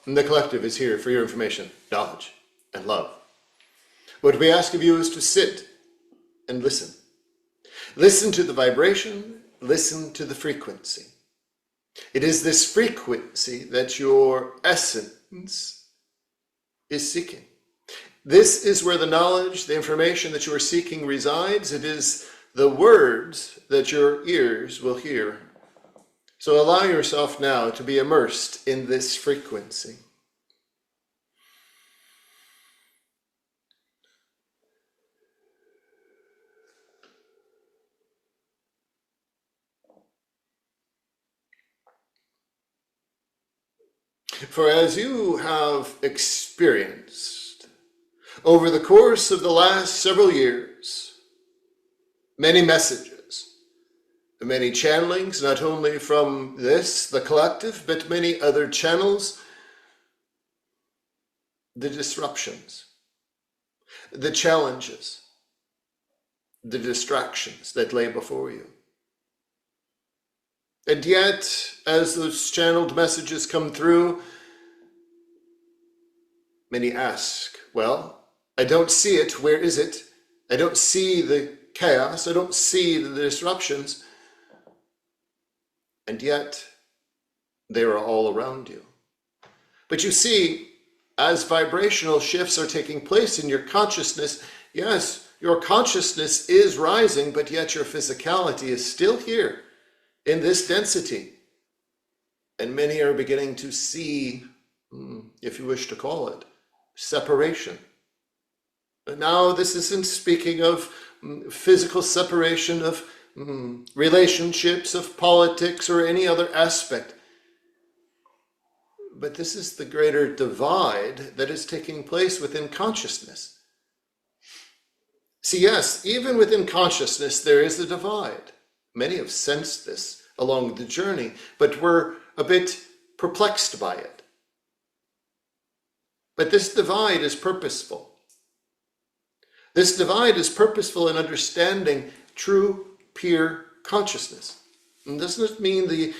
And the collective is here for your information, knowledge, and love. What we ask of you is to sit and listen. Listen to the vibration, listen to the frequency. It is this frequency that your essence is seeking. This is where the knowledge, the information that you are seeking resides. It is the words that your ears will hear. So allow yourself now to be immersed in this frequency. For as you have experienced over the course of the last several years, many messages, many channelings, not only from this, the collective, but many other channels, the disruptions, the challenges, the distractions that lay before you. And yet, as those channeled messages come through, many ask, well, I don't see it. Where is it? I don't see the chaos. I don't see the disruptions. And yet, they are all around you. But you see, as vibrational shifts are taking place in your consciousness, yes, your consciousness is rising, but yet your physicality is still here in this density. And many are beginning to see, if you wish to call it, separation. But now this isn't speaking of physical separation of relationships, of politics, or any other aspect. But this is the greater divide that is taking place within consciousness. See, yes, even within consciousness there is a divide. Many have sensed this along the journey, but we're a bit perplexed by it. But this divide is purposeful. This divide is purposeful in understanding true, pure consciousness. And this doesn't mean the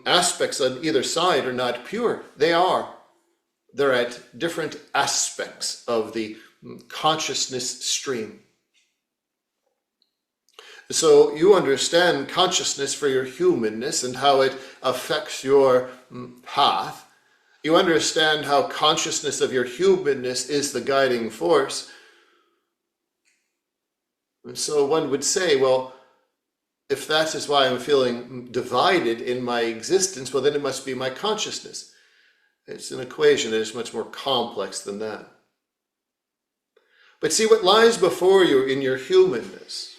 aspects on either side are not pure. They are. They're at different aspects of the consciousness stream. So you understand consciousness for your humanness and how it affects your path. You understand how consciousness of your humanness is the guiding force. And so one would say, well, if that is why I'm feeling divided in my existence, well, then it must be my consciousness. It's an equation that is much more complex than that. But see what lies before you in your humanness.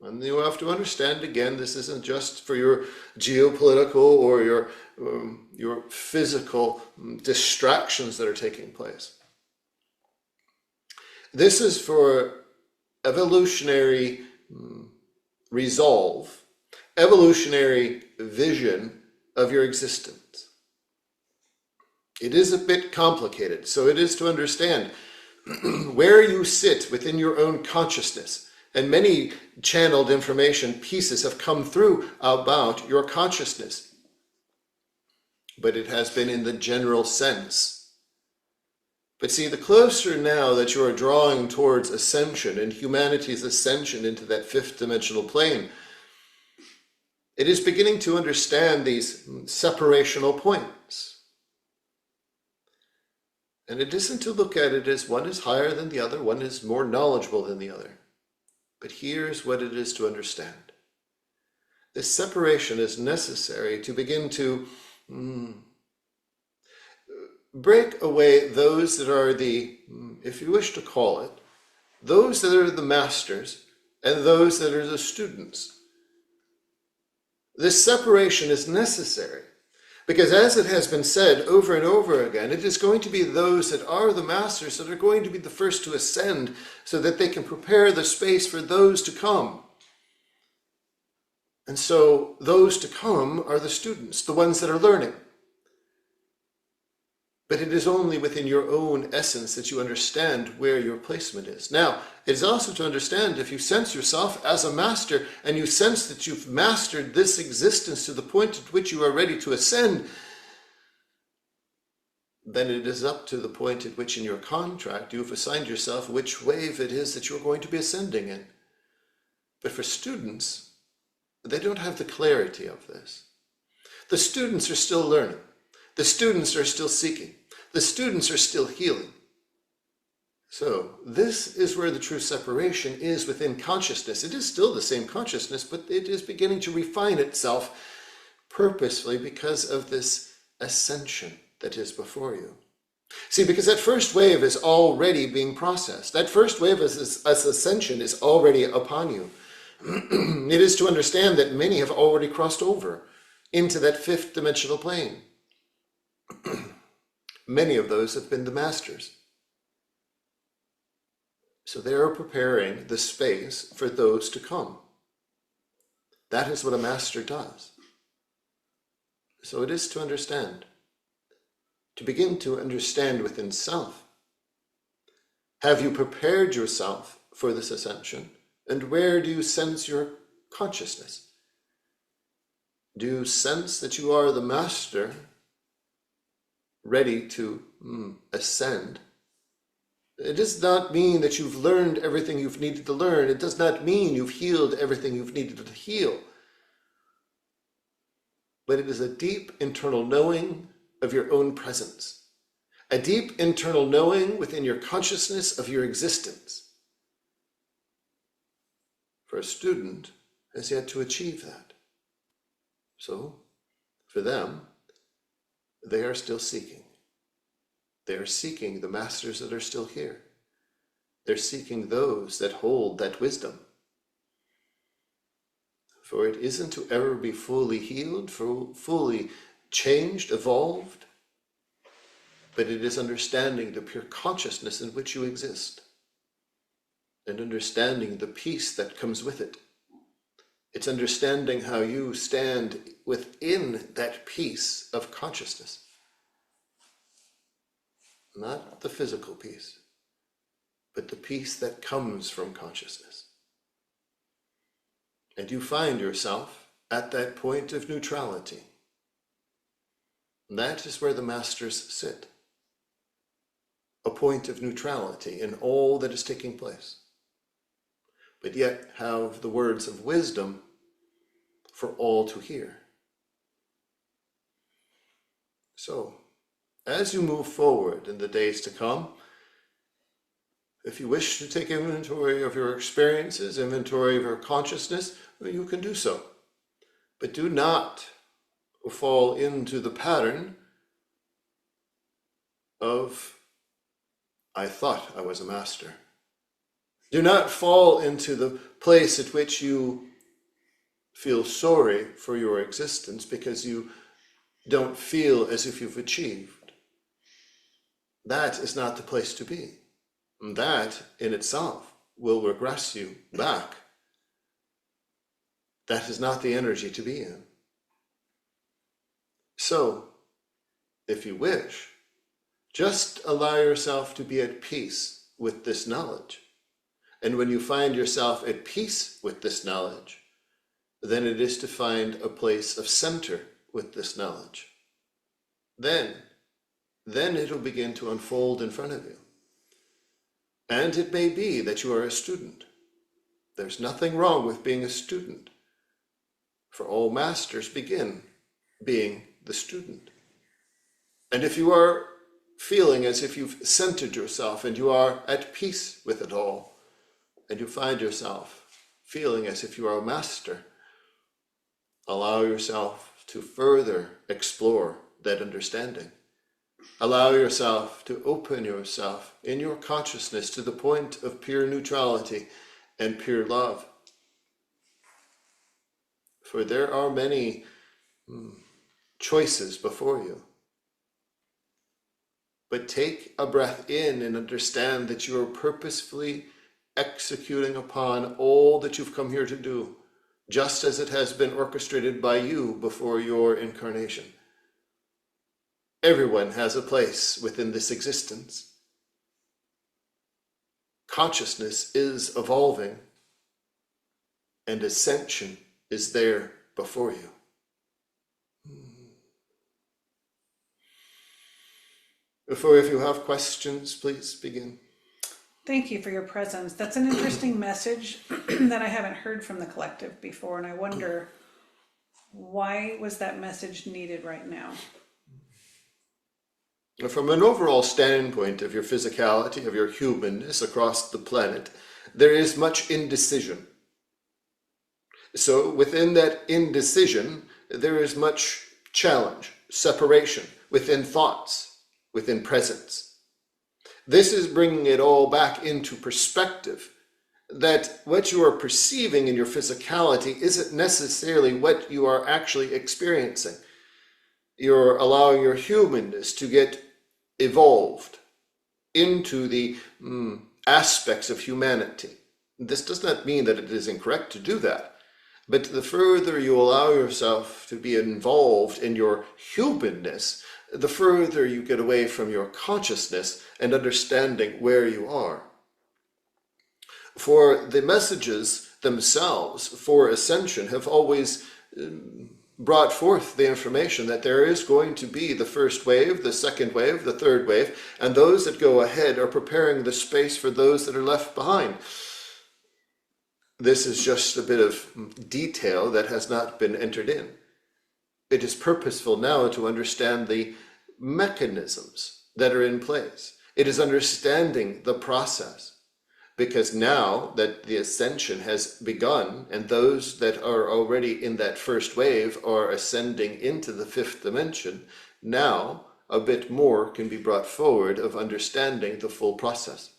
And you have to understand, again, this isn't just for your geopolitical or your physical distractions that are taking place. This is for evolutionary resolve, evolutionary vision of your existence. It is a bit complicated, so it is to understand where you sit within your own consciousness. And many channeled information pieces have come through about your consciousness. But it has been in the general sense. But see, the closer now that you are drawing towards ascension and humanity's ascension into that fifth dimensional plane, it is beginning to understand these separational points. And it isn't to look at it as one is higher than the other, one is more knowledgeable than the other. But here's what it is to understand. This separation is necessary to begin to break away those that are the, if you wish to call it, those that are the masters and those that are the students. This separation is necessary because, as it has been said over and over again, it is going to be those that are the masters that are going to be the first to ascend so that they can prepare the space for those to come. And so those to come are the students, the ones that are learning. But it is only within your own essence that you understand where your placement is. Now, it is also to understand if you sense yourself as a master and you sense that you've mastered this existence to the point at which you are ready to ascend, then it is up to the point at which in your contract you've assigned yourself which wave it is that you're going to be ascending in. But for students, they don't have the clarity of this. The students are still learning. The students are still seeking. The students are still healing. So this is where the true separation is within consciousness. It is still the same consciousness, but it is beginning to refine itself purposefully because of this ascension that is before you. See, because that first wave is already being processed. That first wave as ascension is already upon you. It is to understand that many have already crossed over into that fifth dimensional plane. Many of those have been the masters. So they are preparing the space for those to come. That is what a master does. So it is to understand, to begin to understand within self. Have you prepared yourself for this ascension? And where do you sense your consciousness? Do you sense that you are the master, ready to ascend? It does not mean that you've learned everything you've needed to learn. It does not mean you've healed everything you've needed to heal. But it is a deep internal knowing of your own presence. A deep internal knowing within your consciousness of your existence. For a student has yet to achieve that. So, for them, they are still seeking. They are seeking the masters that are still here. They're seeking those that hold that wisdom. For it isn't to ever be fully healed, fully changed, evolved, but it is understanding the pure consciousness in which you exist and understanding the peace that comes with it. It's understanding how you stand within that peace of consciousness. Not the physical peace, but the peace that comes from consciousness. And you find yourself at that point of neutrality. And that is where the masters sit. A point of neutrality in all that is taking place. But yet have the words of wisdom for all to hear. So, as you move forward in the days to come, if you wish to take inventory of your experiences, inventory of your consciousness, you can do so. But do not fall into the pattern of, I thought I was a master. Do not fall into the place at which you feel sorry for your existence because you don't feel as if you've achieved. That is not the place to be. And that in itself will regress you back. That is not the energy to be in. So, if you wish, just allow yourself to be at peace with this knowledge. And when you find yourself at peace with this knowledge, then it is to find a place of center with this knowledge. Then it'll begin to unfold in front of you. And it may be that you are a student. There's nothing wrong with being a student. For all masters begin being the student. And if you are feeling as if you've centered yourself and you are at peace with it all, and you find yourself feeling as if you are a master, allow yourself to further explore that understanding. Allow yourself to open yourself in your consciousness to the point of pure neutrality and pure love. For there are many choices before you. But take a breath in and understand that you are purposefully executing upon all that you've come here to do, just as it has been orchestrated by you before your incarnation. Everyone has a place within this existence. Consciousness is evolving, and ascension is there before you. For if you have questions, please begin. Thank you for your presence. That's an interesting message that I haven't heard from the collective before, and I wonder, why was that message needed right now? From an overall standpoint of your physicality, of your humanness across the planet, there is much indecision. So within that indecision, there is much challenge, separation within thoughts, within presence. This is bringing it all back into perspective, that what you are perceiving in your physicality isn't necessarily what you are actually experiencing. You're allowing your humanness to get evolved into the aspects of humanity. This does not mean that it is incorrect to do that, but the further you allow yourself to be involved in your humanness, the further you get away from your consciousness and understanding where you are. For the messages themselves for ascension have always brought forth the information that there is going to be the first wave, the second wave, the third wave, and those that go ahead are preparing the space for those that are left behind. This is just a bit of detail that has not been entered in. It is purposeful now to understand the mechanisms that are in place. It is understanding the process, because now that the ascension has begun and those that are already in that first wave are ascending into the fifth dimension, now a bit more can be brought forward of understanding the full process.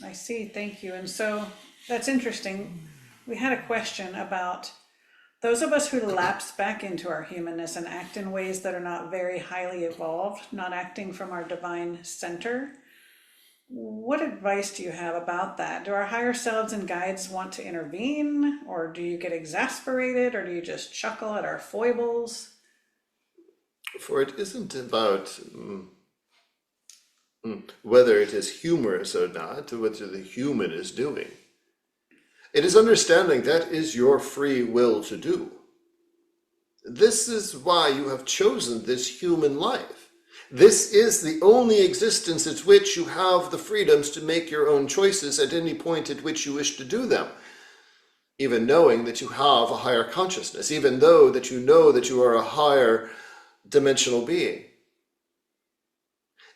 I see, thank you. And so that's interesting. We had a question about those of us who lapse back into our humanness and act in ways that are not very highly evolved, not acting from our divine center. What advice do you have about that? Do our higher selves and guides want to intervene, or do you get exasperated, or do you just chuckle at our foibles? For it isn't about whether it is humorous or not, or whether the human is doing. It is understanding that is your free will to do. This is why you have chosen this human life. This is the only existence at which you have the freedoms to make your own choices at any point at which you wish to do them. Even knowing that you have a higher consciousness, even though that you know that you are a higher dimensional being.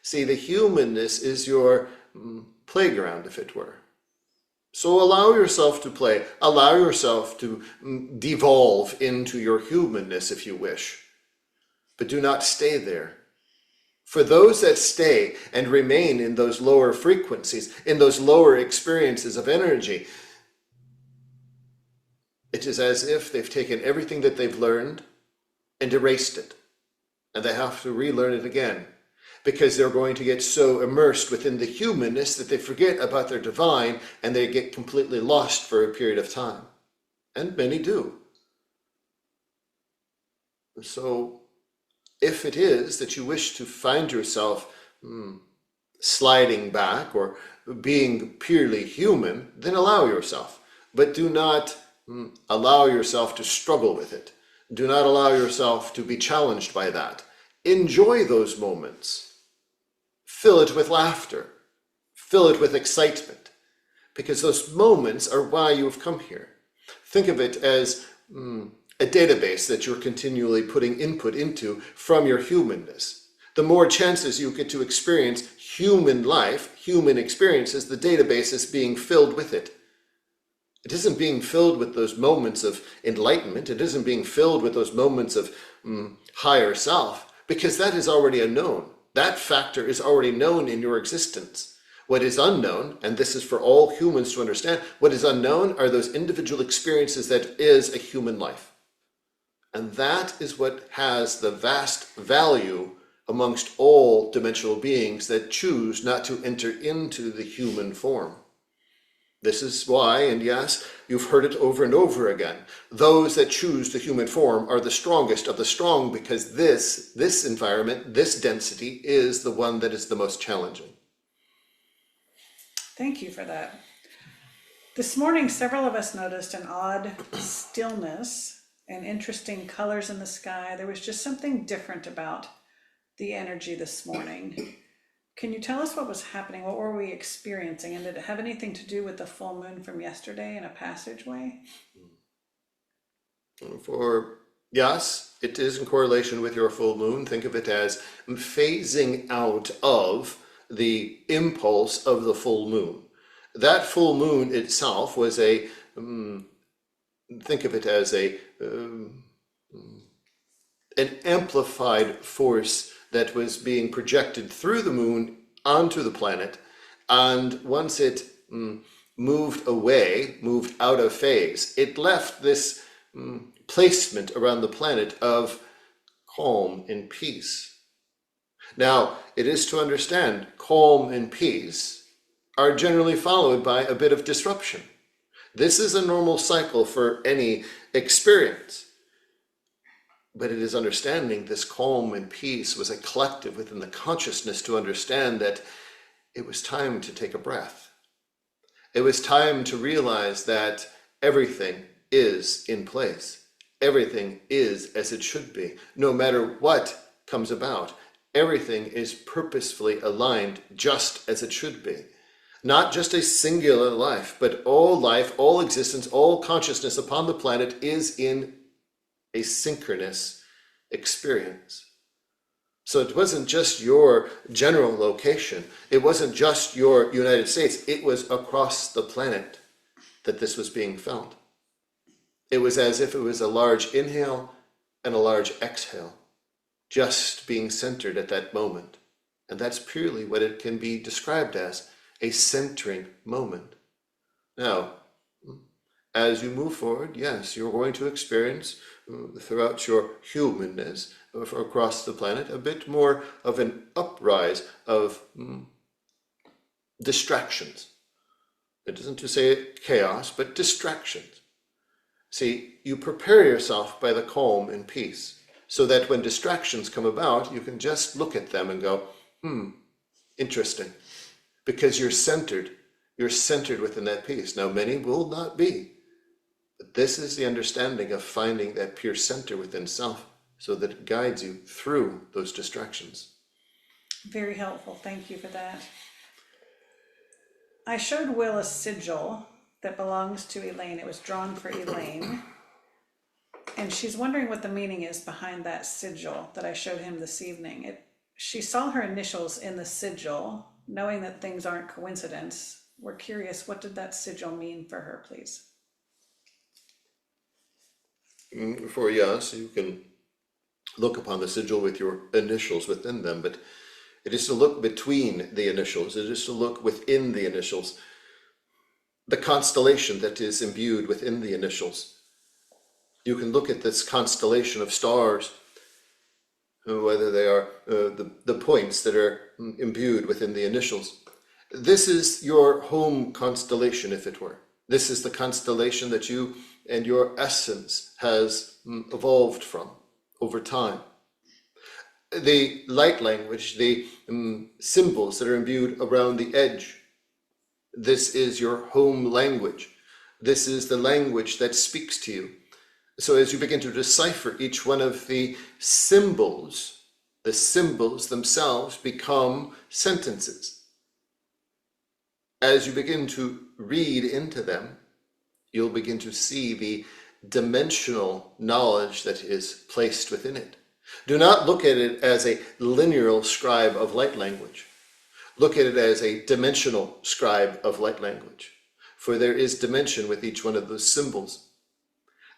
See, the humanness is your playground, if it were. So allow yourself to play, allow yourself to devolve into your humanness if you wish, but do not stay there. For those that stay and remain in those lower frequencies, in those lower experiences of energy, it is as if they've taken everything that they've learned and erased it, and they have to relearn it again, because they're going to get so immersed within the humanness that they forget about their divine and they get completely lost for a period of time. And many do. So if it is that you wish to find yourself sliding back or being purely human, then allow yourself. But do not allow yourself to struggle with it. Do not allow yourself to be challenged by that. Enjoy those moments. Fill it with laughter. Fill it with excitement. Because those moments are why you have come here. Think of it as a database that you're continually putting input into from your humanness. The more chances you get to experience human life, human experiences, the database is being filled with it. It isn't being filled with those moments of enlightenment. It isn't being filled with those moments of higher self, because that is already a known. That factor is already known in your existence. What is unknown, and this is for all humans to understand, what is unknown are those individual experiences that is a human life. And that is what has the vast value amongst all dimensional beings that choose not to enter into the human form. This is why, and yes, you've heard it over and over again, those that choose the human form are the strongest of the strong, because this environment, this density, is the one that is the most challenging. Thank you for that. This morning, several of us noticed an odd stillness and interesting colors in the sky. There was just something different about the energy this morning. Can you tell us what was happening? What were we experiencing? And did it have anything to do with the full moon from yesterday in a passageway? Yes, it is in correlation with your full moon. Think of it as phasing out of the impulse of the full moon. That full moon itself was think of it as an amplified force that was being projected through the moon onto the planet. And once it moved away, moved out of phase, it left this placement around the planet of calm and peace. Now, it is to understand calm and peace are generally followed by a bit of disruption. This is a normal cycle for any experience. But it is understanding this calm and peace was a collective within the consciousness to understand that it was time to take a breath. It was time to realize that everything is in place. Everything is as it should be. No matter what comes about, everything is purposefully aligned just as it should be. Not just a singular life, but life, all existence, all consciousness upon the planet is in a synchronous experience. So it wasn't just your general location. It wasn't just your United States. It was across the planet that this was being felt. It was as if it was a large inhale and a large exhale, just being centered at that moment. And that's purely what it can be described as, a centering moment. Now, as you move forward, yes, you're going to experience throughout your humanness across the planet a bit more of an uprise of distractions. It isn't to say chaos, but distractions. See, you prepare yourself by the calm and peace so that when distractions come about, you can just look at them and go, interesting. Because you're centered within that peace. Now, many will not be. But this is the understanding of finding that pure center within self so that it guides you through those distractions. Very helpful. Thank you for that. I showed Will a sigil that belongs to Elaine. It was drawn for Elaine. And she's wondering what the meaning is behind that sigil that I showed him this evening. She saw her initials in the sigil, knowing that things aren't coincidence. We're curious, what did that sigil mean for her, please? Yes, you can look upon the sigil with your initials within them, but it is to look between the initials. It is to look within the initials. The constellation that is imbued within the initials. You can look at this constellation of stars, whether they are the points that are imbued within the initials. This is your home constellation, if it were. This is the constellation that you and your essence has evolved from over time. The light language, the symbols that are imbued around the edge, this is your home language. This is the language that speaks to you. So as you begin to decipher each one of the symbols themselves become sentences. As you begin to read into them, you'll begin to see the dimensional knowledge that is placed within it. Do not look at it as a linear scribe of light language. Look at it as a dimensional scribe of light language, for there is dimension with each one of those symbols.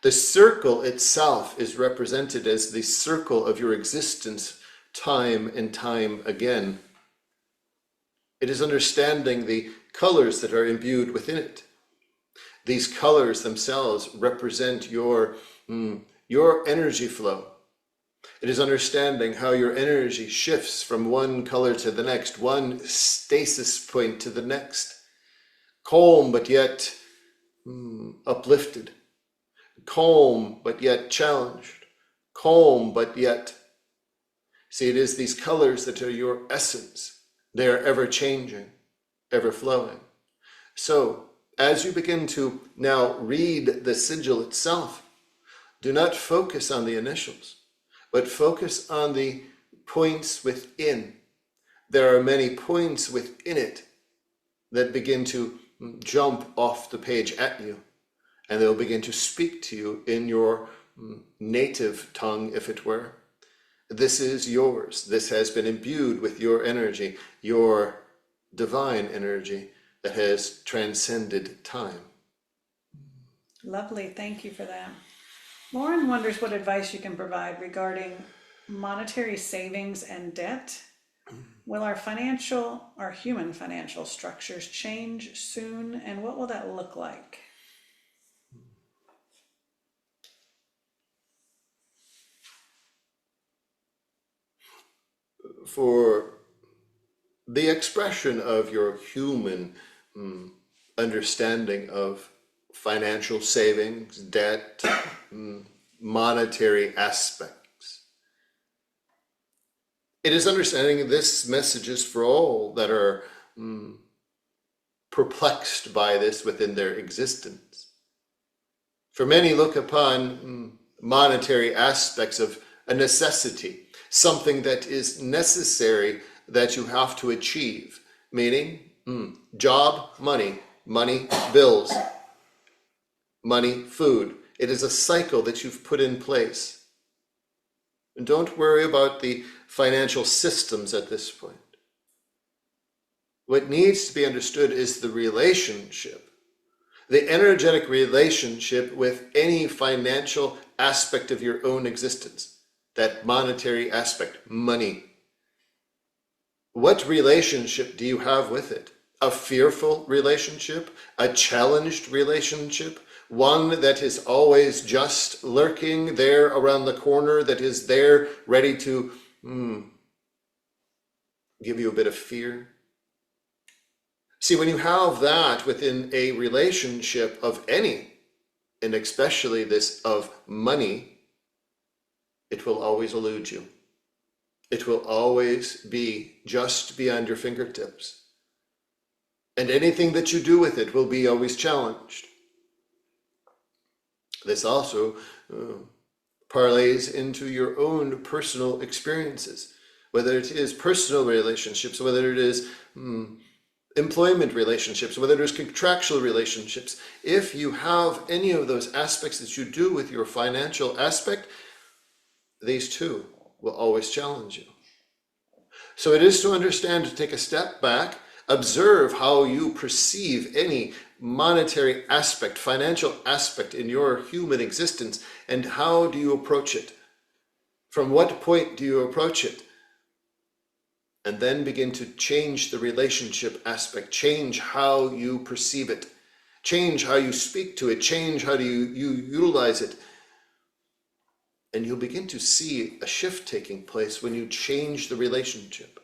The circle itself is represented as the circle of your existence, time and time again. It is understanding the colors that are imbued within it. These colors themselves represent your energy flow. It is understanding how your energy shifts from one color to the next, one stasis point to the next. Calm but yet uplifted. Calm but yet challenged. Calm but yet. See, it is these colors that are your essence. They are ever changing, ever flowing. So, as you begin to now read the sigil itself, do not focus on the initials, but focus on the points within. there are many points within it that begin to jump off the page at you, and they'll begin to speak to you in your native tongue, if it were. This is yours. This has been imbued with your energy, your divine energy that has transcended time. Lovely, thank you for that. Lauren wonders what advice you can provide regarding monetary savings and debt. Will our human financial structures change soon, and what will that look like? For the expression of your human understanding of financial savings, debt, monetary aspects, it is understanding this message is for all that are perplexed by this within their existence. For many look upon monetary aspects of a necessity, something that is necessary that you have to achieve, meaning job, money, bills, money, food. It is a cycle that you've put in place. And don't worry about the financial systems at this point. What needs to be understood is the relationship, the energetic relationship with any financial aspect of your own existence, that monetary aspect, money. What relationship do you have with it? A fearful relationship? A challenged relationship? One that is always just lurking there around the corner, that is there ready to give you a bit of fear? See, when you have that within a relationship of any, and especially this of money, it will always elude you. It will always be just beyond your fingertips. And anything that you do with it will be always challenged. This also parlays into your own personal experiences, whether it is personal relationships, whether it is employment relationships, whether it is contractual relationships. If you have any of those aspects that you do with your financial aspect, these two will always challenge you. So it is to understand, to take a step back, observe how you perceive any monetary aspect, financial aspect in your human existence, and how do you approach it? From what point do you approach it? And then begin to change the relationship aspect, change how you perceive it, change how you speak to it, change how you utilize it. And you'll begin to see a shift taking place when you change the relationship.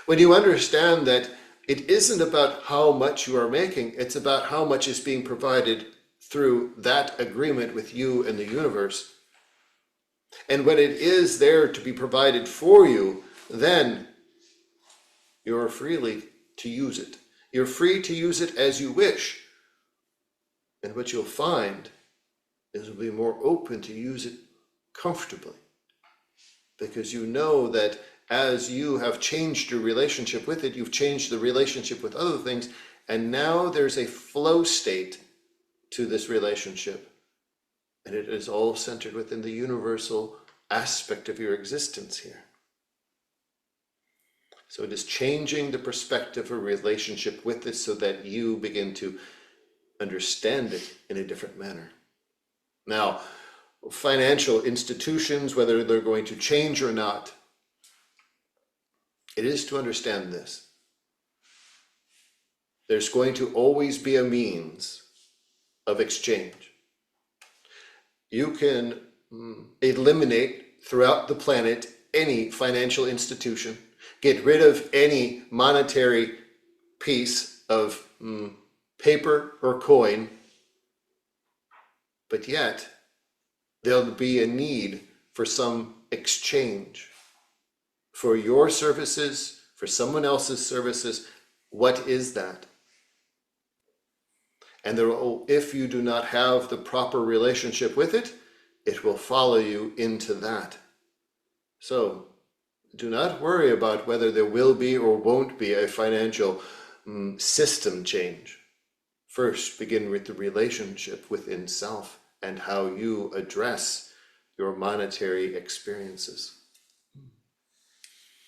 When you understand that it isn't about how much you are making, it's about how much is being provided through that agreement with you and the universe. And when it is there to be provided for you, then you're freely to use it. You're free to use it as you wish. And what you'll find is you'll be more open to use it comfortably, because you know that as you have changed your relationship with it, you've changed the relationship with other things, and now there's a flow state to this relationship, and it is all centered within the universal aspect of your existence here. So it is changing the perspective of relationship with it so that you begin to understand it in a different manner. Now, financial institutions, whether they're going to change or not, it is to understand this. There's going to always be a means of exchange. You can eliminate throughout the planet any financial institution, get rid of any monetary piece of paper or coin, but yet there'll be a need for some exchange for your services, for someone else's services. What is that? And if you do not have the proper relationship with it, it will follow you into that. So do not worry about whether there will be or won't be a financial system change. First, begin with the relationship within self and how you address your monetary experiences.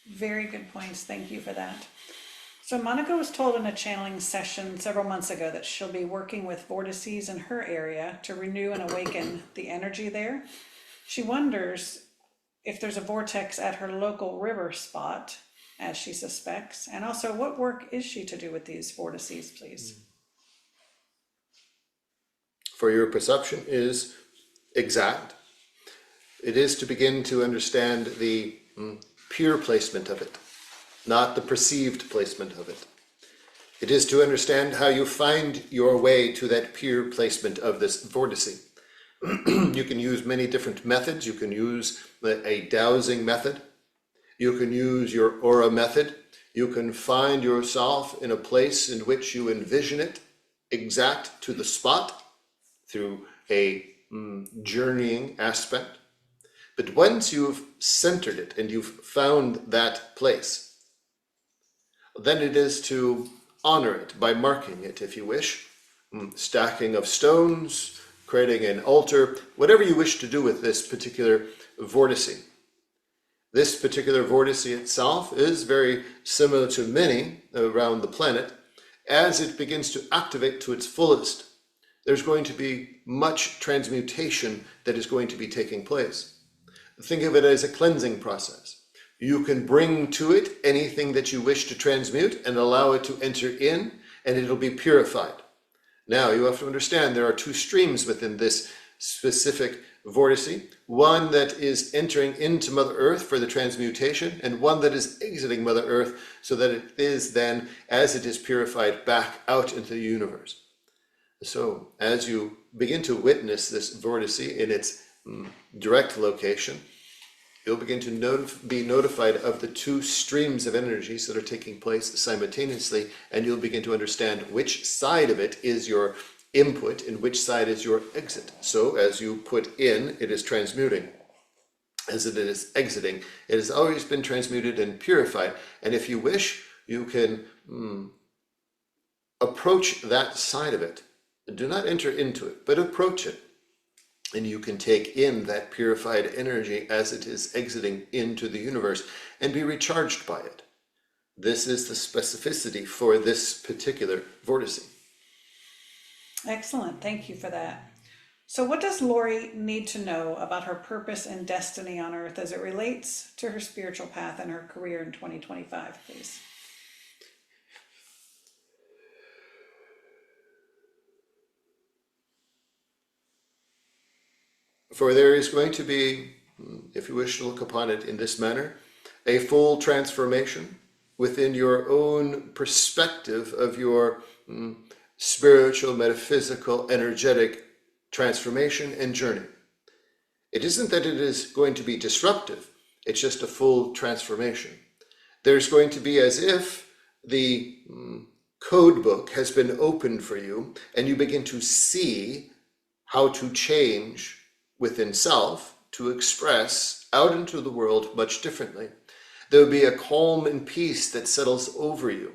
Very good points. Thank you for that. So Monica was told in a channeling session several months ago that she'll be working with vortices in her area to renew and awaken the energy there. She wonders if there's a vortex at her local river spot, as she suspects, and also what work is she to do with these vortices, please? For your perception is exact. It is to begin to understand the pure placement of it, not the perceived placement of it. It is to understand how you find your way to that pure placement of this vortice. You can use many different methods. You can use a dowsing method. You can use your aura method. You can find yourself in a place in which you envision it exact to the spot through a journeying aspect. But once you've centered it and you've found that place, then it is to honor it by marking it, if you wish, stacking of stones, creating an altar, whatever you wish to do with this particular vortice. This particular vortice itself is very similar to many around the planet. As it begins to activate to its fullest, there's going to be much transmutation that is going to be taking place. Think of it as a cleansing process. You can bring to it anything that you wish to transmute and allow it to enter in, and it'll be purified. Now, you have to understand there are two streams within this specific vortice. One that is entering into Mother Earth for the transmutation, and one that is exiting Mother Earth so that it is then, as it is purified, back out into the universe. So, as you begin to witness this vortice in its direct location, you'll begin to be notified of the two streams of energies that are taking place simultaneously, and you'll begin to understand which side of it is your input and which side is your exit. So as you put in, it is transmuting. As it is exiting, it has always been transmuted and purified. And if you wish, you can approach that side of it. Do not enter into it, but approach it. And you can take in that purified energy as it is exiting into the universe and be recharged by it. This is the specificity for this particular vortice. Excellent. Thank you for that. So what does Lori need to know about her purpose and destiny on Earth as it relates to her spiritual path and her career in 2025, please? For there is going to be, if you wish to look upon it in this manner, a full transformation within your own perspective of your spiritual, metaphysical, energetic transformation and journey. It isn't that it is going to be disruptive, it's just a full transformation. There's going to be as if the code book has been opened for you and you begin to see how to change within self to express out into the world much differently. There will be a calm and peace that settles over you.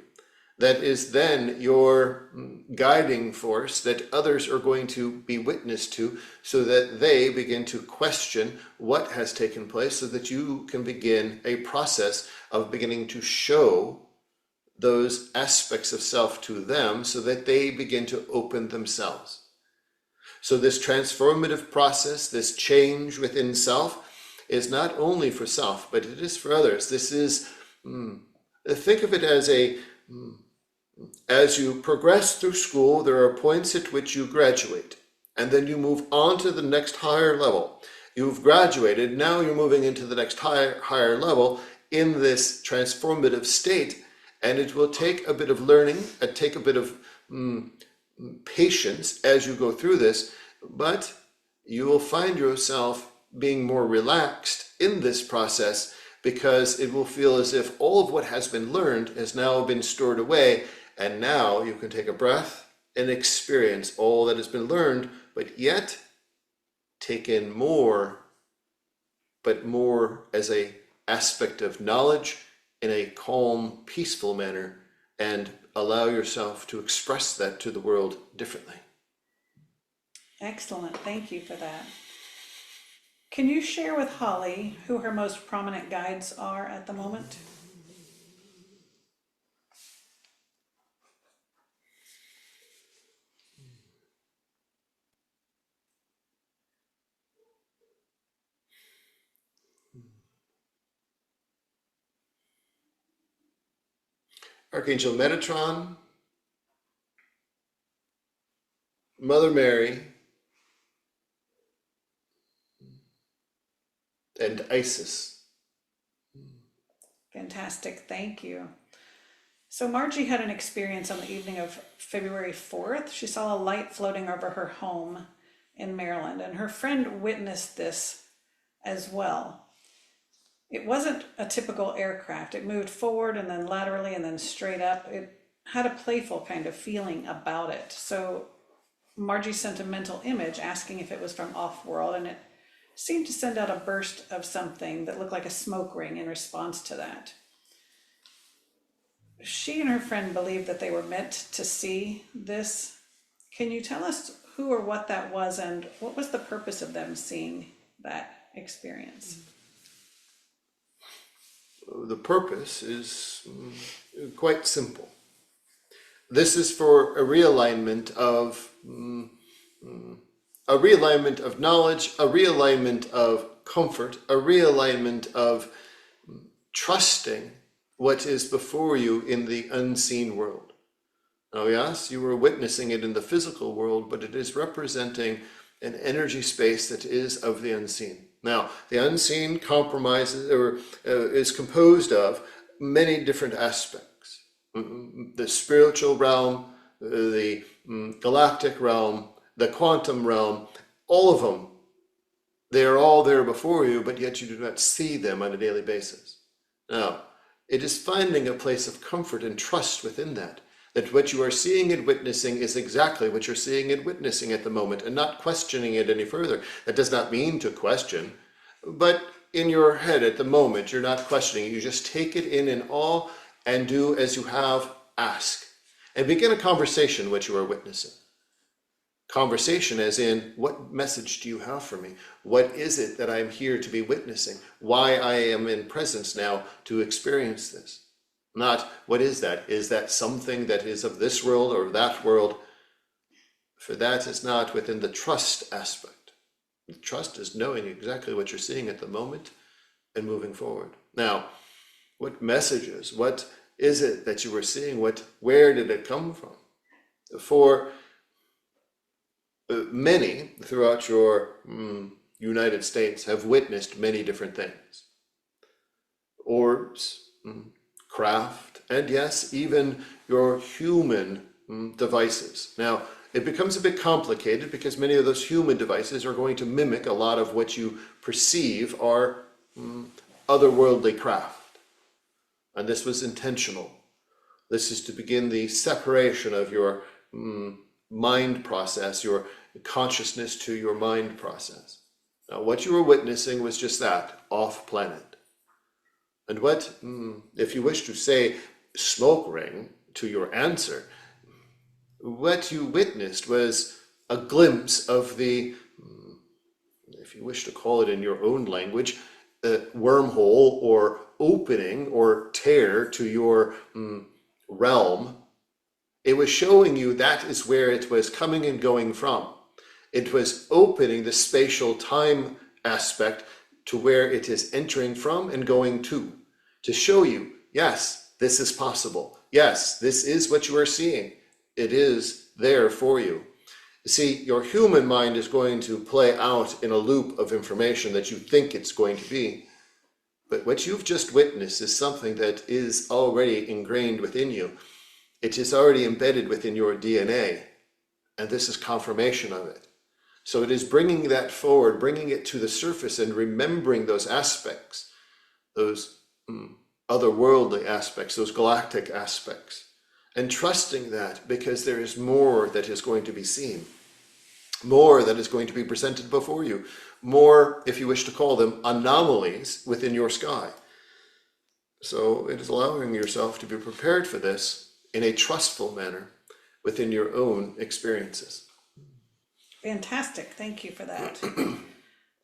That is then your guiding force that others are going to be witness to, so that they begin to question what has taken place, so that you can begin a process of beginning to show those aspects of self to them, so that they begin to open themselves. So this transformative process, this change within self, is not only for self, but it is for others. This is, think of it as as you progress through school, there are points at which you graduate, and then you move on to the next higher level. You've graduated, now you're moving into the next higher level in this transformative state, and it will take a bit of learning, take a bit of patience as you go through this, but you will find yourself being more relaxed in this process, because it will feel as if all of what has been learned has now been stored away, and now you can take a breath and experience all that has been learned, but yet take in more, but more as a aspect of knowledge in a calm, peaceful manner, and allow yourself to express that to the world differently. Excellent. Thank you for that. Can you share with Holly who her most prominent guides are at the moment? Archangel Metatron, Mother Mary, and Isis. Fantastic. Thank you. So Margie had an experience on the evening of February 4th. She saw a light floating over her home in Maryland, and her friend witnessed this as well. It wasn't a typical aircraft. It moved forward and then laterally and then straight up. It had a playful kind of feeling about it. So Margie sent a mental image asking if it was from off-world, and it seemed to send out a burst of something that looked like a smoke ring in response to that. She and her friend believed that they were meant to see this. Can you tell us who or what that was, and what was the purpose of them seeing that experience? The purpose is quite simple. This is for a realignment of knowledge, a realignment of comfort, a realignment of trusting what is before you in the unseen world. Now, yes, you were witnessing it in the physical world, but it is representing an energy space that is of the unseen. Now, the unseen compromises or is composed of many different aspects. The spiritual realm, the galactic realm, the quantum realm, all of them. They are all there before you, but yet you do not see them on a daily basis. Now, it is finding a place of comfort and trust within that what you are seeing and witnessing is exactly what you're seeing and witnessing at the moment, and not questioning it any further. That does not mean to question, but in your head at the moment, you're not questioning. You just take it in awe and do as you have, ask. And begin a conversation what you are witnessing. Conversation as in, what message do you have for me? What is it that I'm here to be witnessing? Why I am in presence now to experience this? Not, what is that? Is that something that is of this world or that world? For that is not within the trust aspect. The trust is knowing exactly what you're seeing at the moment and moving forward. Now, what messages, what is it that you were seeing? Where did it come from? For many throughout your United States have witnessed many different things. Orbs, craft, and yes, even your human devices. Now, it becomes a bit complicated because many of those human devices are going to mimic a lot of what you perceive are otherworldly craft. And this was intentional. This is to begin the separation of your mind process, your consciousness to your mind process. Now, what you were witnessing was just that, off planet. And what, if you wish to say smoke ring to your answer, what you witnessed was a glimpse of the, if you wish to call it in your own language, wormhole or opening or tear to your realm. It was showing you that is where it was coming and going from. It was opening the spatial time aspect to where it is entering from and going to show you, yes, this is possible. Yes, this is what you are seeing. It is there for you. See, your human mind is going to play out in a loop of information that you think it's going to be. But what you've just witnessed is something that is already ingrained within you. It is already embedded within your DNA. And this is confirmation of it. So it is bringing that forward, bringing it to the surface and remembering those aspects, those otherworldly aspects, those galactic aspects, and trusting that because there is more that is going to be seen, more that is going to be presented before you, more, if you wish to call them, anomalies within your sky. So it is allowing yourself to be prepared for this in a trustful manner within your own experiences. Fantastic. Thank you for that.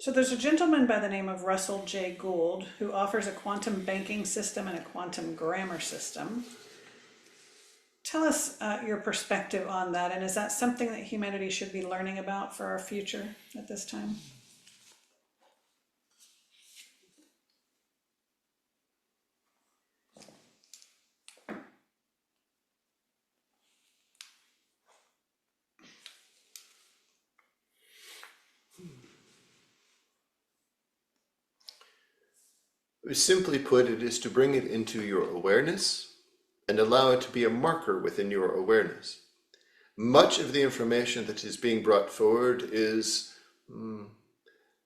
So there's a gentleman by the name of Russell J. Gould who offers a quantum banking system and a quantum grammar system. Tell us your perspective on that, and is that something that humanity should be learning about for our future at this time? Simply put, it is to bring it into your awareness and allow it to be a marker within your awareness. Much of the information that is being brought forward is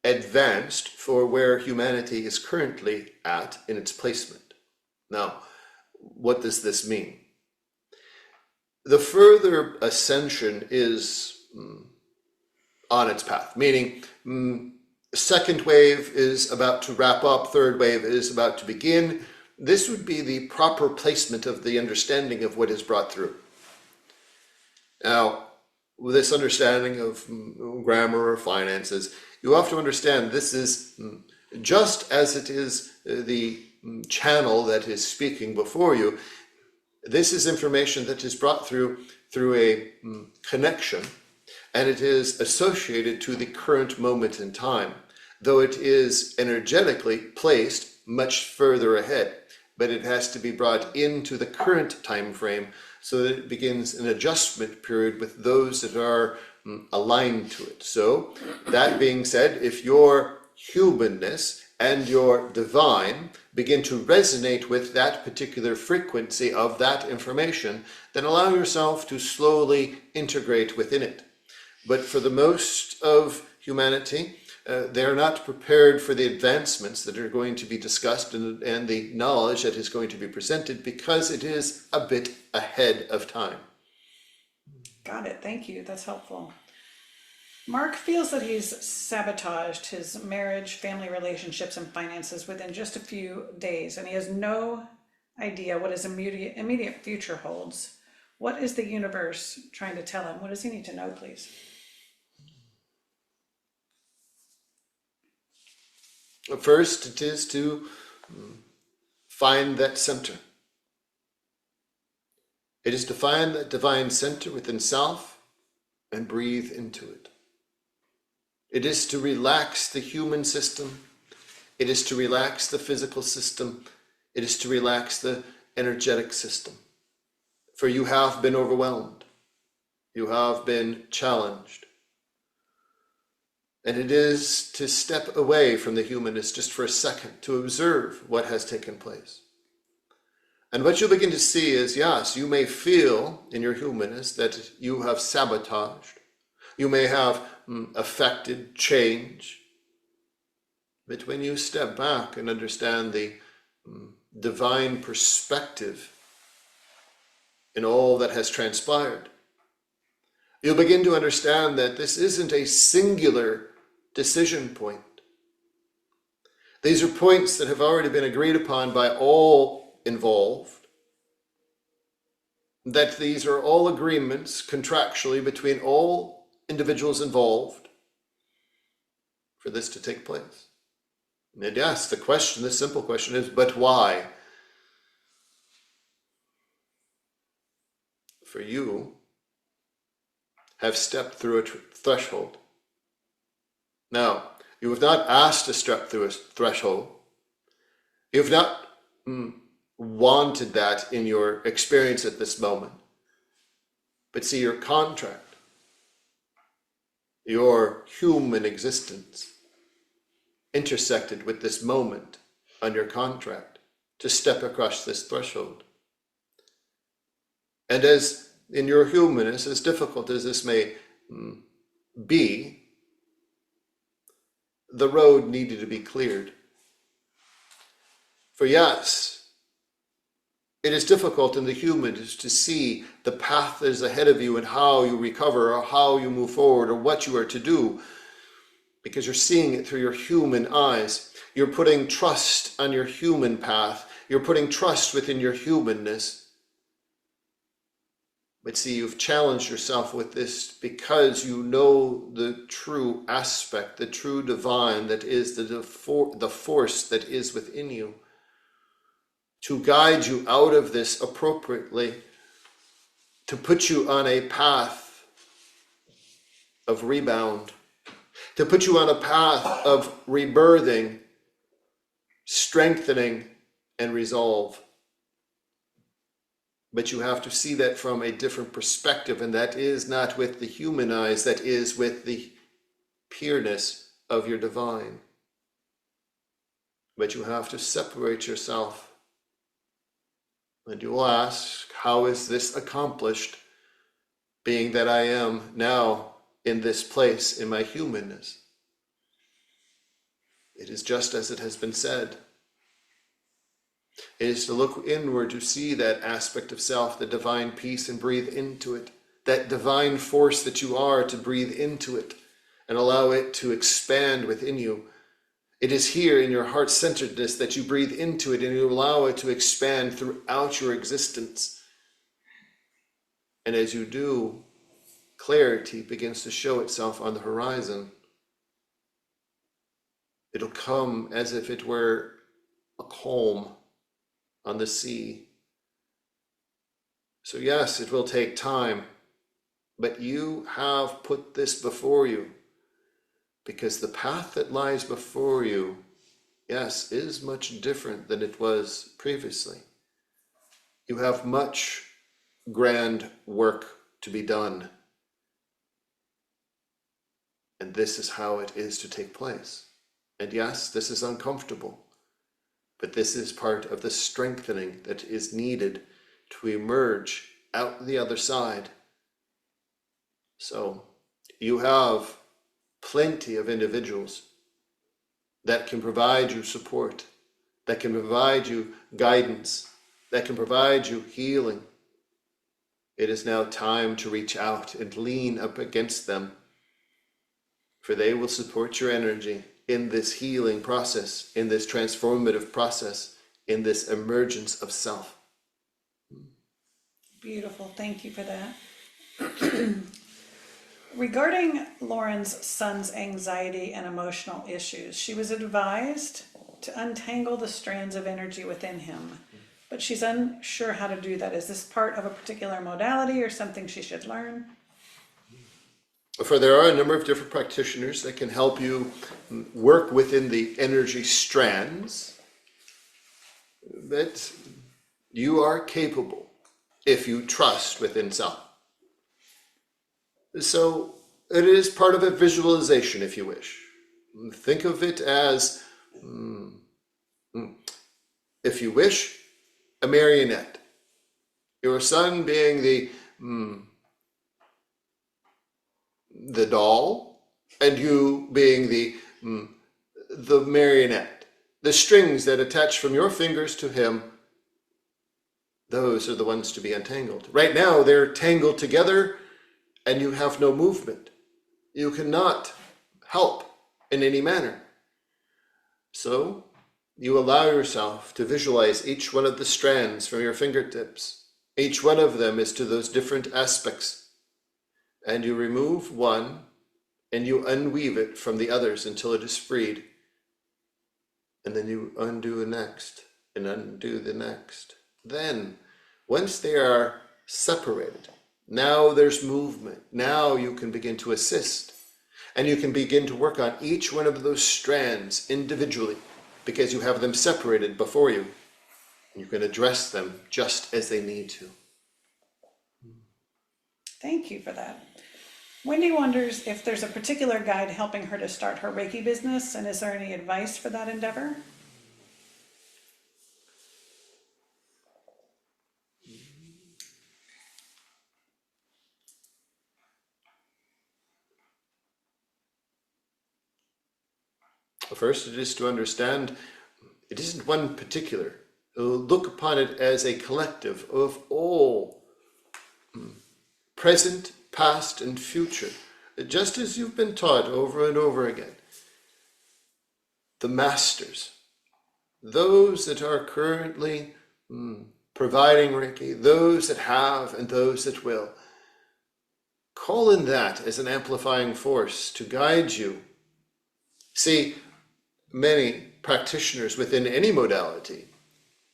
advanced for where humanity is currently at in its placement. Now, what does this mean? The further ascension is on its path, meaning second wave is about to wrap up, third wave is about to begin. This would be the proper placement of the understanding of what is brought through. Now, with this understanding of grammar or finances, you have to understand this is just as it is the channel that is speaking before you. This is information that is brought through a connection, and it is associated to the current moment in time, though it is energetically placed much further ahead. But it has to be brought into the current time frame so that it begins an adjustment period with those that are aligned to it. So, that being said, if your humanness and your divine begin to resonate with that particular frequency of that information, then allow yourself to slowly integrate within it. But for the most of humanity, they are not prepared for the advancements that are going to be discussed and the knowledge that is going to be presented because it is a bit ahead of time. Got it. Thank you. That's helpful. Mark feels that he's sabotaged his marriage, family relationships, and finances within just a few days, and he has no idea what his immediate future holds. What is the universe trying to tell him? What does he need to know, please? First, it is to find that center. It is to find that divine center within self and breathe into it. It is to relax the human system. It is to relax the physical system. It is to relax the energetic system. For you have been overwhelmed. You have been challenged. And it is to step away from the humanness just for a second, to observe what has taken place. And what you begin to see is, yes, you may feel in your humanness that you have sabotaged. You may have affected change. But when you step back and understand the divine perspective in all that has transpired, you'll begin to understand that this isn't a singular decision point. These are points that have already been agreed upon by all involved, that these are all agreements contractually between all individuals involved for this to take place. And yes, the simple question is, but why? For you have stepped through a threshold. Now, you have not asked to step through a threshold. You have not wanted that in your experience at this moment. But see, your contract, your human existence, intersected with this moment on your contract to step across this threshold. And as in your humanness, as difficult as this may be, the road needed to be cleared. For yes, it is difficult in the human to see the path that is ahead of you and how you recover or how you move forward or what you are to do, because you're seeing it through your human eyes. You're putting trust on your human path. You're putting trust within your humanness. But see, you've challenged yourself with this because you know the true aspect, the true divine that is the force that is within you, to guide you out of this appropriately, to put you on a path of rebound, to put you on a path of rebirthing, strengthening, and resolve. But you have to see that from a different perspective, and that is not with the human eyes, that is with the pureness of your divine. But you have to separate yourself. And you will ask, how is this accomplished, being that I am now in this place in my humanness? It is just as it has been said. It is to look inward to see that aspect of self, the divine peace, and breathe into it. That divine force that you are, to breathe into it and allow it to expand within you. It is here in your heart-centeredness that you breathe into it and you allow it to expand throughout your existence. And as you do, clarity begins to show itself on the horizon. It'll come as if it were a calm on the sea. So yes, it will take time, but you have put this before you, because the path that lies before you, yes, is much different than it was previously. You have much grand work to be done, and this is how it is to take place. And yes, this is uncomfortable. But this is part of the strengthening that is needed to emerge out the other side. So you have plenty of individuals that can provide you support, that can provide you guidance, that can provide you healing. It is now time to reach out and lean up against them, for they will support your energy in this healing process, in this transformative process, in this emergence of self. Beautiful. Thank you for that. Regarding Lauren's son's anxiety and emotional issues, she was advised to untangle the strands of energy within him, but she's unsure how to do that. Is this part of a particular modality or something she should learn? For there are a number of different practitioners that can help you work within the energy strands, but you are capable if you trust within self. So it is part of a visualization, if you wish. Think of it as, if you wish, a marionette. Your son being the doll, and you being the marionette. The strings that attach from your fingers to him, those are the ones to be untangled. Right now, they're tangled together, and you have no movement. You cannot help in any manner. So, you allow yourself to visualize each one of the strands from your fingertips. Each one of them is to those different aspects. And you remove one, and you unweave it from the others until it is freed. And then you undo the next, and undo the next. Then, once they are separated, now there's movement. Now you can begin to assist. And you can begin to work on each one of those strands individually, because you have them separated before you. You can address them just as they need to. Thank you for that. Wendy wonders if there's a particular guide helping her to start her Reiki business, and is there any advice for that endeavor? First, it is to understand it isn't one particular. Look upon it as a collective of all present, past, and future, just as you've been taught over and over again. The masters, those that are currently providing Reiki, those that have and those that will. Call in that as an amplifying force to guide you. See, many practitioners within any modality,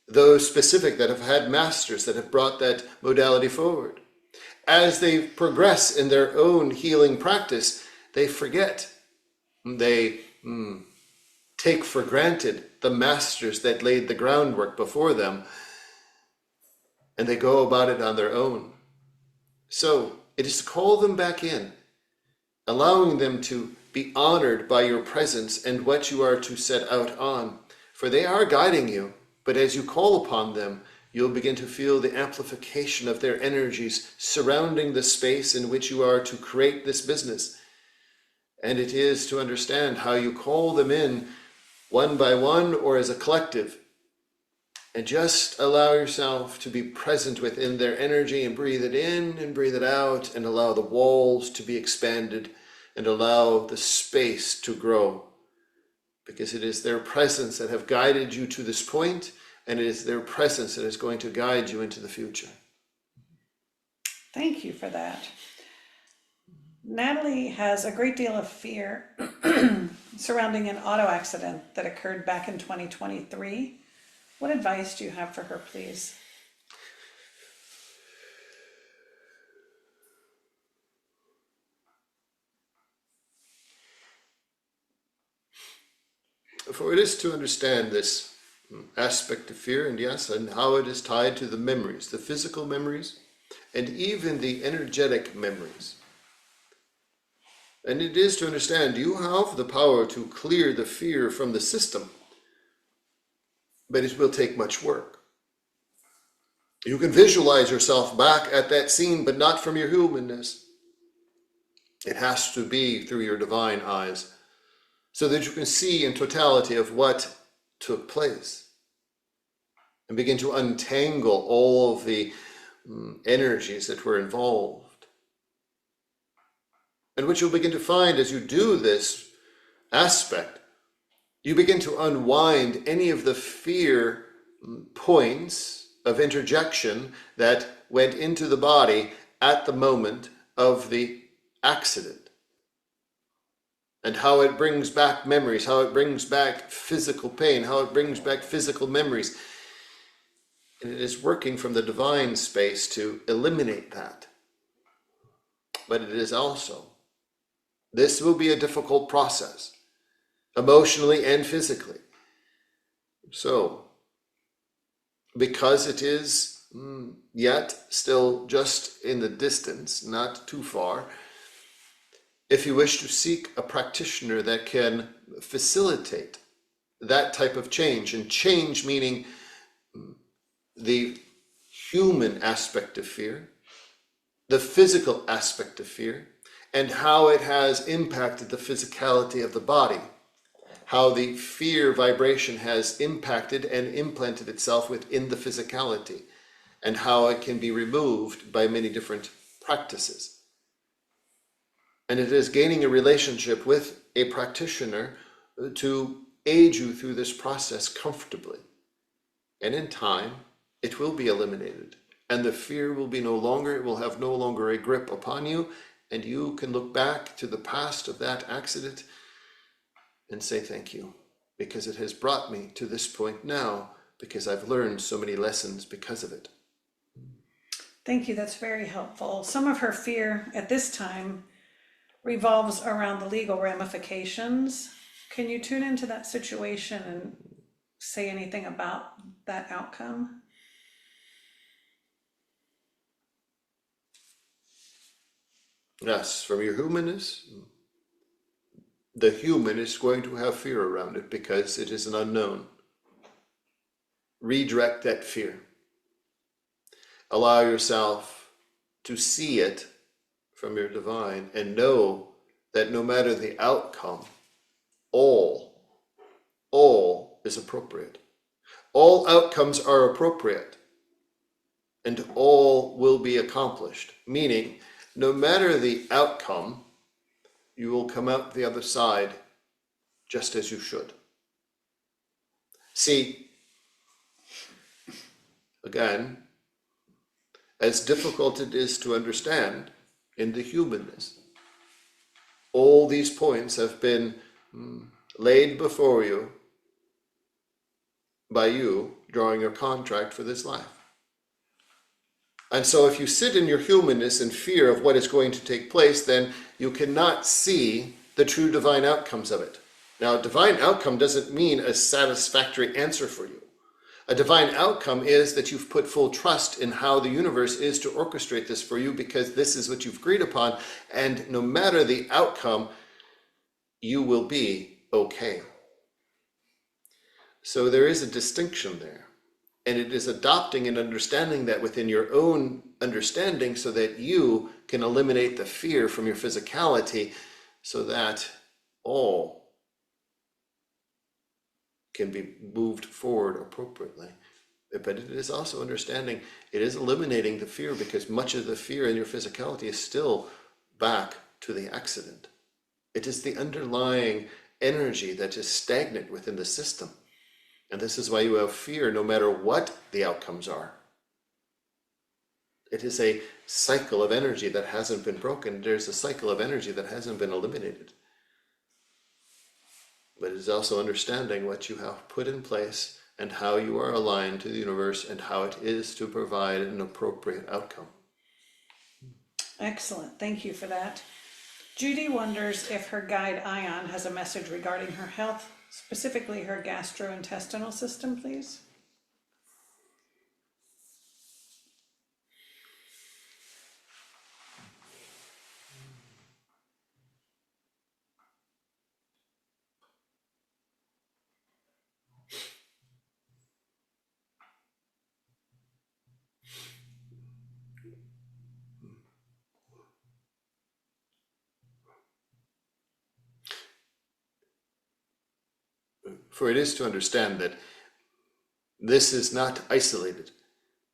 those specific that have had masters that have brought that modality forward, as they progress in their own healing practice, they forget. They take for granted the masters that laid the groundwork before them, and they go about it on their own. So it is to call them back in, allowing them to be honored by your presence and what you are to set out on. For they are guiding you, but as you call upon them, you'll begin to feel the amplification of their energies surrounding the space in which you are to create this business. And it is to understand how you call them in one by one or as a collective. And just allow yourself to be present within their energy and breathe it in and breathe it out, and allow the walls to be expanded and allow the space to grow. Because it is their presence that have guided you to this point, and it is their presence that is going to guide you into the future. Thank you for that. Natalie has a great deal of fear surrounding an auto accident that occurred back in 2023. What advice do you have for her, please? For it is to understand this aspect of fear, and yes, and how it is tied to the memories, the physical memories, and even the energetic memories. And it is to understand you have the power to clear the fear from the system, but it will take much work. You can visualize yourself back at that scene, but not from your humanness. It has to be through your divine eyes, so that you can see in totality of what took place and begin to untangle all of the energies that were involved. And what you'll begin to find as you do this aspect, you begin to unwind any of the fear points of interjection that went into the body at the moment of the accident. And how it brings back memories, how it brings back physical pain, how it brings back physical memories. And it is working from the divine space to eliminate that. But it is also, this will be a difficult process, emotionally and physically. So, because it is yet still just in the distance, not too far, if you wish to seek a practitioner that can facilitate that type of change, and change meaning the human aspect of fear, the physical aspect of fear, and how it has impacted the physicality of the body, how the fear vibration has impacted and implanted itself within the physicality, and how it can be removed by many different practices. And it is gaining a relationship with a practitioner to aid you through this process comfortably. And in time, it will be eliminated. And the fear will be no longer, it will have no longer a grip upon you. And you can look back to the past of that accident and say thank you, because it has brought me to this point now, because I've learned so many lessons because of it. Thank you, that's very helpful. Some of her fear at this time revolves around the legal ramifications. Can you tune into that situation and say anything about that outcome? Yes, from your humanness, the human is going to have fear around it because it is an unknown. Redirect that fear. Allow yourself to see it from your divine and know that no matter the outcome, all is appropriate. All outcomes are appropriate, and all will be accomplished. Meaning, no matter the outcome, you will come out the other side just as you should. See, again, as difficult it is to understand in the humanness, all these points have been laid before you by you drawing your contract for this life. And so if you sit in your humanness and fear of what is going to take place, then you cannot see the true divine outcomes of it. Now, a divine outcome doesn't mean a satisfactory answer for you. A divine outcome is that you've put full trust in how the universe is to orchestrate this for you, because this is what you've agreed upon, and no matter the outcome, you will be okay. So there is a distinction there. And it is adopting and understanding that within your own understanding so that you can eliminate the fear from your physicality so that all can be moved forward appropriately. But it is also understanding, it is eliminating the fear, because much of the fear in your physicality is still back to the accident. It is the underlying energy that is stagnant within the system. And this is why you have fear no matter what the outcomes are. It is a cycle of energy that hasn't been broken. There's a cycle of energy that hasn't been eliminated. But it is also understanding what you have put in place and how you are aligned to the universe and how it is to provide an appropriate outcome. Excellent. Thank you for that. Judy wonders if her guide Ion has a message regarding her health, specifically her gastrointestinal system, please. For it is to understand that this is not isolated.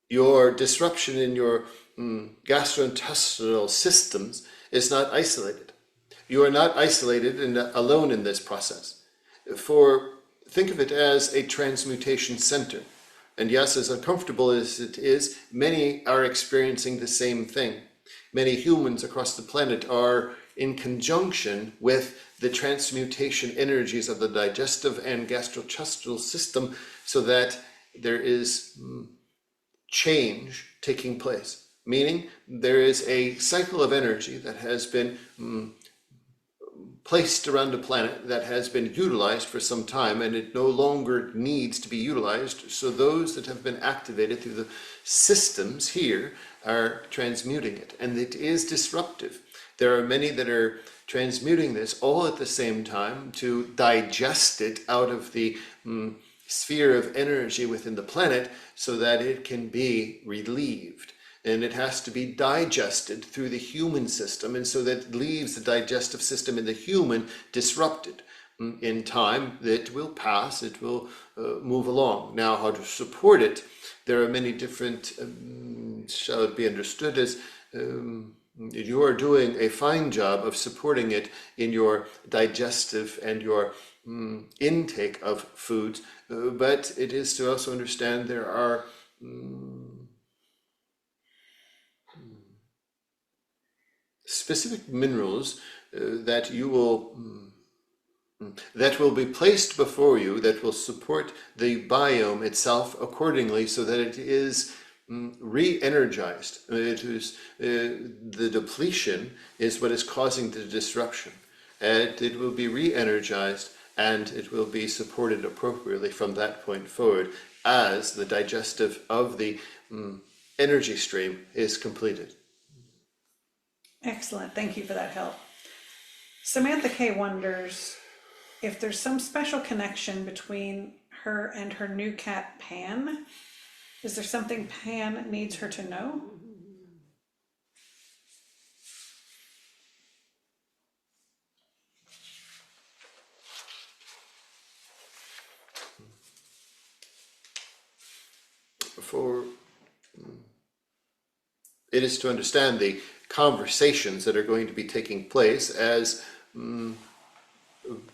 Your disruption in your gastrointestinal systems is not isolated. You are not isolated and alone in this process. Think of it as a transmutation center. And yes, as uncomfortable as it is, many are experiencing the same thing. Many humans across the planet are in conjunction with the transmutation energies of the digestive and gastrointestinal system, so that there is change taking place. Meaning there is a cycle of energy that has been placed around the planet, that has been utilized for some time, and it no longer needs to be utilized. So those that have been activated through the systems here are transmuting it, and it is disruptive. There are many that are transmuting this all at the same time to digest it out of the sphere of energy within the planet so that it can be relieved. And it has to be digested through the human system, and so that it leaves the digestive system in the human disrupted. In time, it will pass, it will move along. Now, how to support it? There are many different, shall it be understood as, you are doing a fine job of supporting it in your digestive and your intake of foods, but it is to also understand there are specific minerals that will be placed before you, that will support the biome itself accordingly, so that it is re-energized. It is the depletion is what is causing the disruption, and it will be re-energized, and it will be supported appropriately from that point forward as the digestive of the energy stream is completed. Excellent. Thank you for that help. Samantha K wonders if there's some special connection between her and her new cat, Pan. Is there something Pan needs her to know? It is to understand the conversations that are going to be taking place as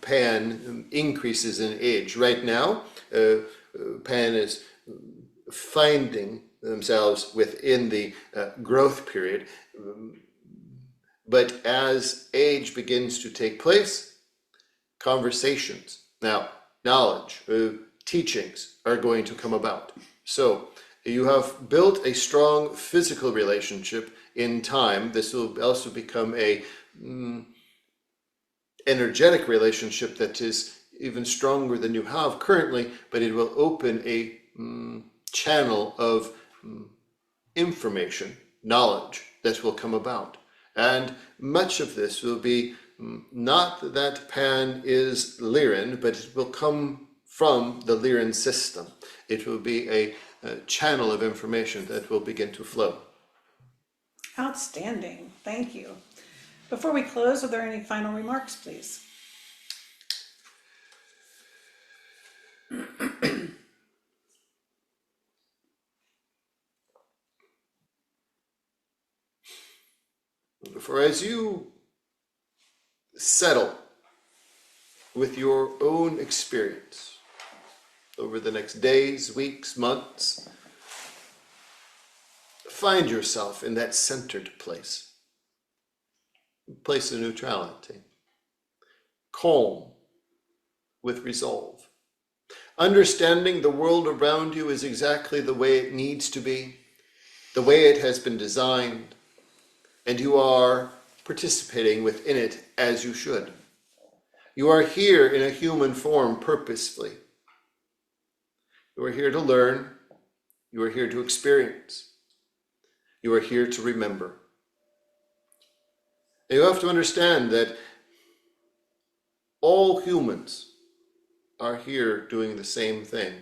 Pan increases in age. Right now, Pan is finding themselves within the growth period. But as age begins to take place, conversations, now knowledge, teachings are going to come about. So you have built a strong physical relationship in time. This will also become a energetic relationship that is even stronger than you have currently, but it will open a channel of information, knowledge that will come about. And much of this will be not that Pan is Lyran, but it will come from the Lyran system. It will be a channel of information that will begin to flow. Outstanding. Thank you. Before we close, are there any final remarks, please? For as you settle with your own experience over the next days, weeks, months, find yourself in that centered place of neutrality, calm with resolve, understanding the world around you is exactly the way it needs to be, the way it has been designed, and you are participating within it as you should. You are here in a human form purposefully. You are here to learn. You are here to experience. You are here to remember. And you have to understand that all humans are here doing the same thing.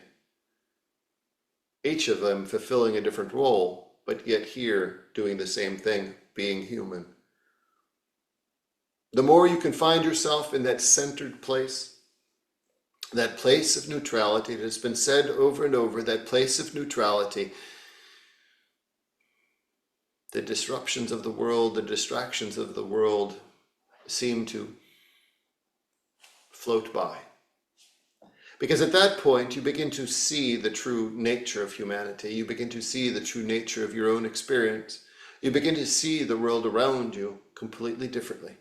Each of them fulfilling a different role, but yet here doing the same thing, being human. The more you can find yourself in that centered place, that place of neutrality, it has been said over and over, that place of neutrality, the disruptions of the world, the distractions of the world seem to float by. Because at that point, you begin to see the true nature of humanity. You begin to see the true nature of your own experience. You begin to see the world around you completely differently.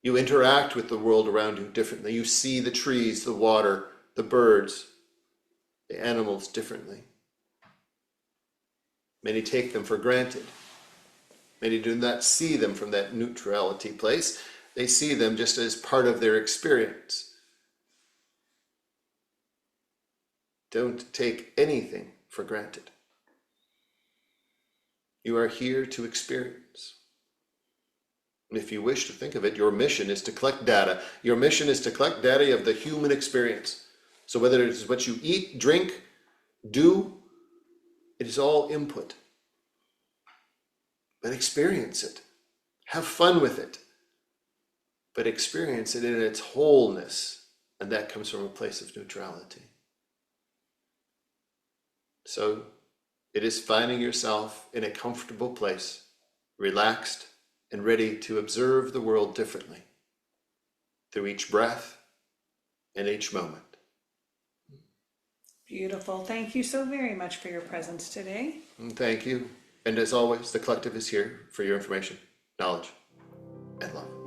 You interact with the world around you differently. You see the trees, the water, the birds, the animals differently. Many take them for granted. Many do not see them from that neutrality place. They see them just as part of their experience. Don't take anything for granted. You are here to experience. And if you wish to think of it, your mission is to collect data. Your mission is to collect data of the human experience. So whether it is what you eat, drink, do, it is all input. But experience it. Have fun with it. But experience it in its wholeness. And that comes from a place of neutrality. So it is finding yourself in a comfortable place, relaxed, and ready to observe the world differently through each breath and each moment. Beautiful. Thank you so very much for your presence today. Thank you. And as always, the collective is here for your information, knowledge, and love.